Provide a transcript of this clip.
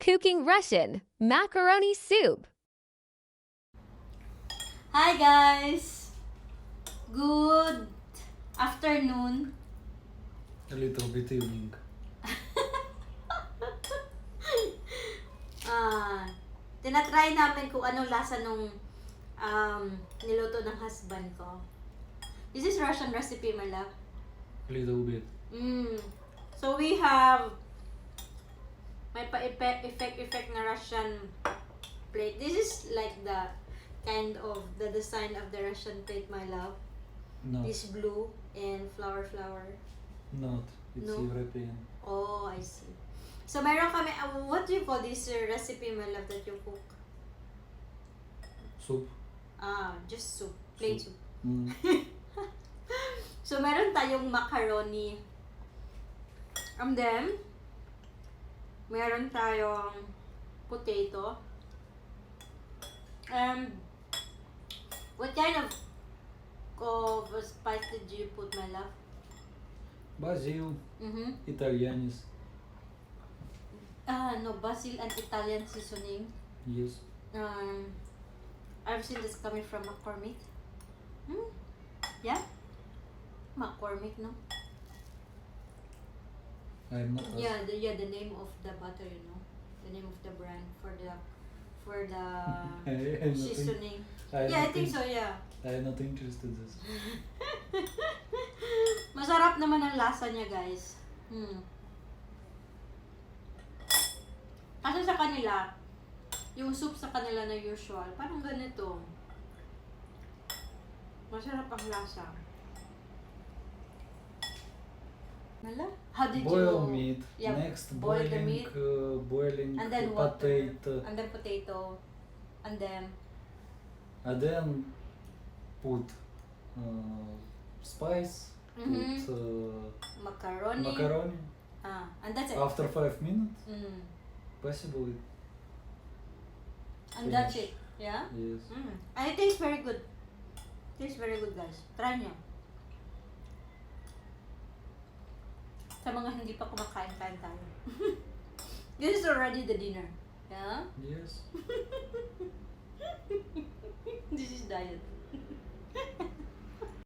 cooking Russian macaroni soup. Hi guys! Good afternoon. A little bit evening. Tinatry namin kung anong lasa nung niluto ng husband ko. This is Russian recipe, my love. A little bit. So we have may pa-effect na Russian plate. This is like the kind of the design of the Russian plate, my love. Not. This blue and flower. Not. It's No? European. Oh, I see. So meron kami, what do you call this recipe, my love, that you cook? Soup. Just soup. Plain soup. Mm. So meron tayong macaroni. And then, meron tayong potato. What kind of spice did you put, my love? Basil. Mm-hmm. Italianis. No, basil and Italian seasoning. Yes. I've seen this coming from McCormick. Yeah? McCormick, no? I'm not. Yeah, the name of the butter, you know, the name of the brand for the I'm not seasoning. I'm Yeah, I not think so. Yeah. I'm not interested in this. Masarap naman ang lasa niya, guys. Kasi sa kanila, yung soup sa kanila na usual, parang ganito. Masarap ang lasa. Mala? How did Boil you... meat. Yeah, Next boil the boiling meat. Boiling And then water. potato. And then potato. And then... And then put spice. Put macaroni. macaroni. And that's it. After 5 minutes, possible. And that's it. Yeah? Yes. And it tastes very good. Tastes very good, guys. Try nyo. Sa mga hindi pa kumakain-kain tayo. This is already the dinner. Yeah? Yes. This is diet.